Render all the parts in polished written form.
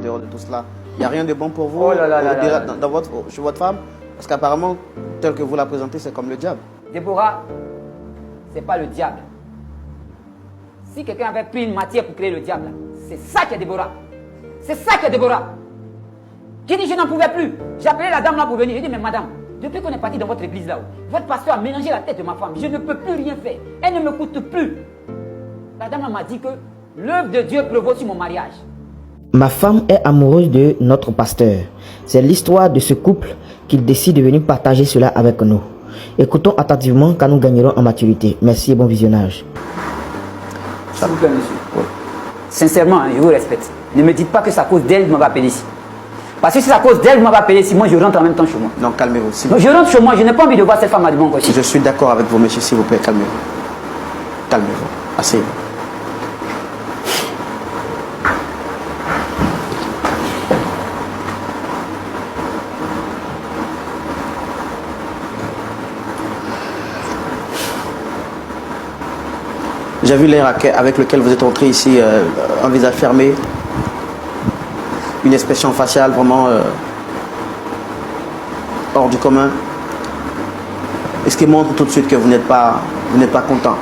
dehors de tout cela? Il n'y a rien de bon pour vous chez votre femme? Parce qu'apparemment, tel que vous la présentez, c'est comme le diable. Déborah, c'est pas le diable. Si quelqu'un avait pris une matière pour créer le diable, c'est ça qui est Déborah. C'est ça qui est Déborah. J'ai dit, je n'en pouvais plus. J'ai appelé la dame là pour venir. J'ai dit, mais madame, depuis qu'on est parti dans votre église là-haut, votre pasteur a mélangé la tête de ma femme. Je ne peux plus rien faire. Elle ne m'écoute plus. La dame m'a dit que l'œuvre de Dieu prévaut sur mon mariage. Ma femme est amoureuse de notre pasteur. C'est l'histoire de ce couple qu'il décide de venir partager cela avec nous. Écoutons attentivement quand nous gagnerons en maturité. Merci et bon visionnage. S'il vous plaît, monsieur. Oui. Sincèrement, je vous respecte. Ne me dites pas que c'est à cause d'elle que vous m'avez appelé ici. Parce que si c'est à cause d'elle que vous m'avez appelé ici, moi je rentre en même temps chez moi. Non, calmez-vous. Je rentre chez moi, je n'ai pas envie de voir cette femme à de bon côté. Je suis d'accord avec vous, monsieur, s'il vous plaît, calmez-vous. Calmez-vous. Asseyez-vous. J'ai vu l'air avec lequel vous êtes entré ici, un visage fermé, une expression faciale vraiment hors du commun. Et ce qui montre tout de suite que vous n'êtes pas content.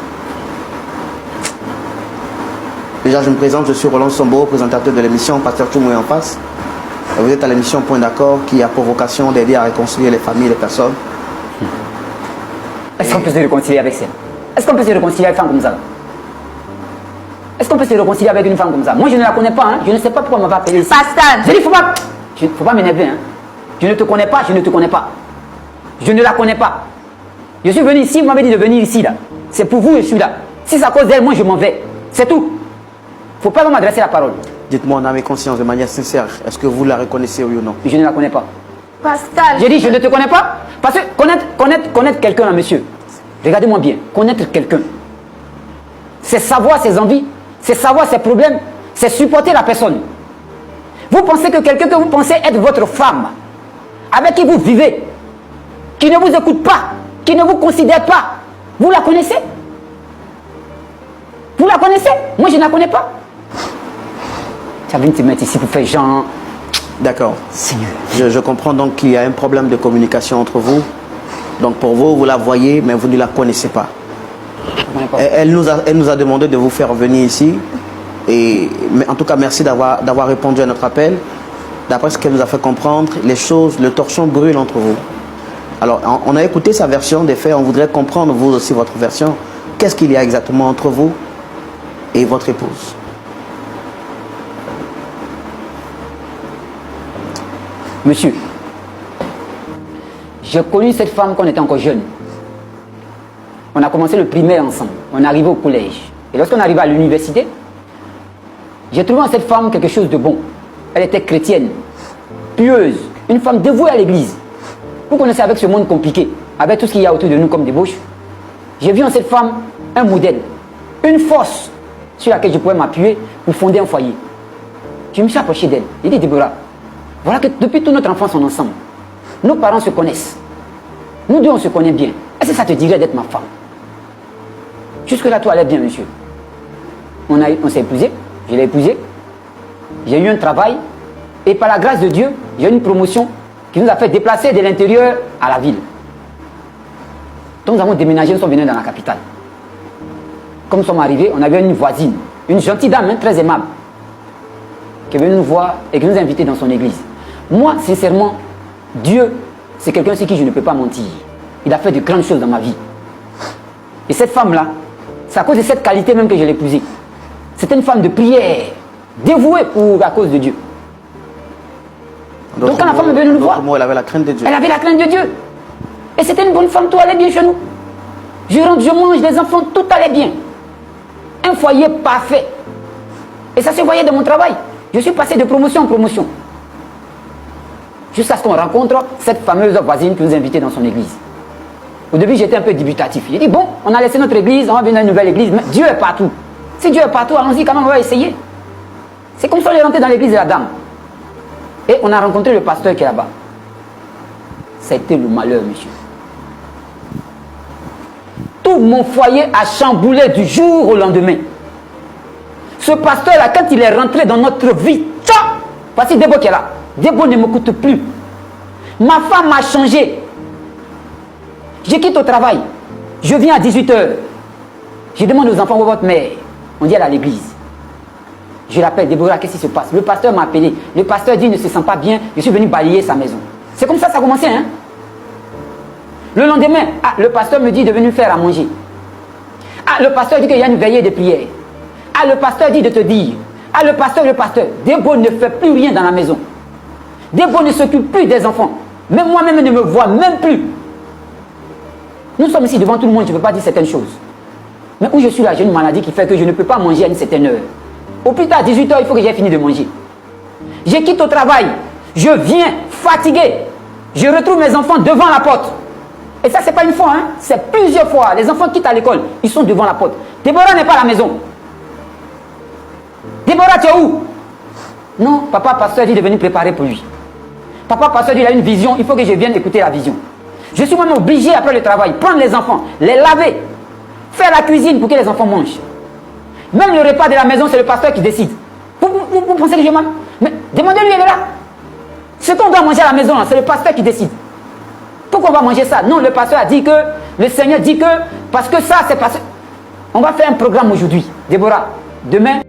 Déjà, je me présente, je suis Roland Sombo, présentateur de l'émission Pasteur Tchoumoui en face. Et vous êtes à l'émission Point d'accord qui a pour vocation d'aider à réconcilier les familles et les personnes. Est-ce qu'on peut se réconcilier avec ça? Est-ce qu'on peut se réconcilier avec une femme comme ça? Est-ce qu'on peut se réconcilier avec une femme comme ça? Moi, je ne la connais pas. Hein. Je ne sais pas pourquoi on m'a appelé ici. Pasteur! Je dis, faut pas m'énerver. Hein. Je ne te connais pas, je ne te connais pas. Je ne la connais pas. Je suis venu ici, vous m'avez dit de venir ici, là. C'est pour vous, je suis là. Si c'est à cause d'elle, moi, je m'en vais. C'est tout. Faut pas m'adresser la parole. Dites-moi en âme et conscience, de manière sincère, est-ce que vous la reconnaissez, oui ou non? Je ne la connais pas. Pasteur! J'ai dit, je ne te connais pas. Parce que connaître quelqu'un, là, monsieur, regardez-moi bien, connaître quelqu'un, c'est savoir ses envies, c'est savoir ses problèmes, c'est supporter la personne. Vous pensez que quelqu'un que vous pensez être votre femme, avec qui vous vivez, qui ne vous écoute pas, qui ne vous considère pas, vous la connaissez? Vous la connaissez? Moi, je ne la connais pas. Tu as venu te mettre ici pour faire genre... D'accord. Seigneur. Je comprends donc qu'il y a un problème de communication entre vous. Donc pour vous, vous la voyez, mais vous ne la connaissez pas. Elle nous a demandé de vous faire venir ici. Mais en tout cas, merci d'avoir répondu à notre appel. D'après ce qu'elle nous a fait comprendre, les choses, le torchon brûle entre vous. Alors, on a écouté sa version des faits. On voudrait comprendre, vous aussi, votre version. Qu'est-ce qu'il y a exactement entre vous et votre épouse? Monsieur, j'ai connu cette femme quand on était encore jeune. On a commencé le primaire ensemble. On est arrivé au collège. Et lorsqu'on est arrivé à l'université, j'ai trouvé en cette femme quelque chose de bon. Elle était chrétienne, pieuse, une femme dévouée à l'église. Vous connaissez avec ce monde compliqué, avec tout ce qu'il y a autour de nous comme débauche. J'ai vu en cette femme un modèle, une force sur laquelle je pouvais m'appuyer pour fonder un foyer. Je me suis approché d'elle. J'ai dit, Déborah, voilà que depuis toute notre enfance, on est ensemble. Nos parents se connaissent. Nous deux, on se connaît bien. Est-ce que ça te dirait d'être ma femme? Jusque-là, tout allait bien, monsieur. On s'est épousé. Je l'ai épousé. J'ai eu un travail. Et par la grâce de Dieu, j'ai eu une promotion qui nous a fait déplacer de l'intérieur à la ville. Donc nous avons déménagé, nous sommes venus dans la capitale. Comme nous sommes arrivés, on avait une voisine, une gentille dame, hein, très aimable, qui est venue nous voir et qui nous a invités dans son église. Moi, sincèrement, Dieu, c'est quelqu'un sur qui je ne peux pas mentir. Il a fait de grandes choses dans ma vie. Et cette femme-là, c'est à cause de cette qualité même que je l'ai épousée. C'était une femme de prière, dévouée à cause de Dieu. Donc quand la femme est venue nous voir, elle avait la crainte de Dieu. Elle avait la crainte de Dieu. Et c'était une bonne femme, tout allait bien chez nous. Je rentre, je mange, les enfants, tout allait bien. Un foyer parfait. Et ça se voyait dans mon travail. Je suis passé de promotion en promotion. Jusqu'à ce qu'on rencontre cette fameuse voisine qui nous invitait dans son église. Au début, j'étais un peu dubitatif. J'ai dit, bon, on a laissé notre église, on va venir à une nouvelle église, mais Dieu est partout. Si Dieu est partout, allons-y quand même, on va essayer. C'est comme ça qu'on est rentré dans l'église de la dame. Et on a rencontré le pasteur qui est là-bas. Ça a été le malheur, monsieur. Tout mon foyer a chamboulé du jour au lendemain. Ce pasteur-là, quand il est rentré dans notre vie, Voici Debo qui est là. Debo ne m'écoute plus. Ma femme m'a changé. Je quitte au travail. Je viens à 18 h. Je demande aux enfants où est votre mère. On dit elle est à l'église. Je l'appelle, Déborah, qu'est-ce qui se passe? Le pasteur m'a appelé. Le pasteur dit, il ne se sent pas bien. Je suis venu balayer sa maison. C'est comme ça que ça a commencé. Hein? Le lendemain, le pasteur me dit de venir faire à manger. Le pasteur dit qu'il y a une veillée de prière. Le pasteur dit de te dire. Le pasteur. Debo ne fait plus rien dans la maison. Debo ne s'occupe plus des enfants. Même moi-même ne me vois même plus. Nous sommes ici devant tout le monde, je ne peux pas dire certaines choses. Mais où je suis là, j'ai une maladie qui fait que je ne peux pas manger à une certaine heure. Au plus tard, à 18 h, il faut que j'ai fini de manger. Je quitte au travail. Je viens fatigué. Je retrouve mes enfants devant la porte. Et ça, ce n'est pas une fois, hein? C'est plusieurs fois. Les enfants quittent à l'école. Ils sont devant la porte. Déborah n'est pas à la maison. Déborah, tu es où? Non, papa pasteur dit de venir préparer pour lui. Papa pasteur dit il a une vision. Il faut que je vienne écouter la vision. Je suis même obligé après le travail, prendre les enfants, les laver, faire la cuisine pour que les enfants mangent. Même le repas de la maison, c'est le pasteur qui décide. Vous pensez que je m'aime? Mais demandez-lui, elle est là. Ce qu'on doit manger à la maison, c'est le pasteur qui décide. Pourquoi on va manger ça? Non, le pasteur a dit que, le Seigneur dit que, parce que ça, c'est parce que... On va faire un programme aujourd'hui. Déborah, demain...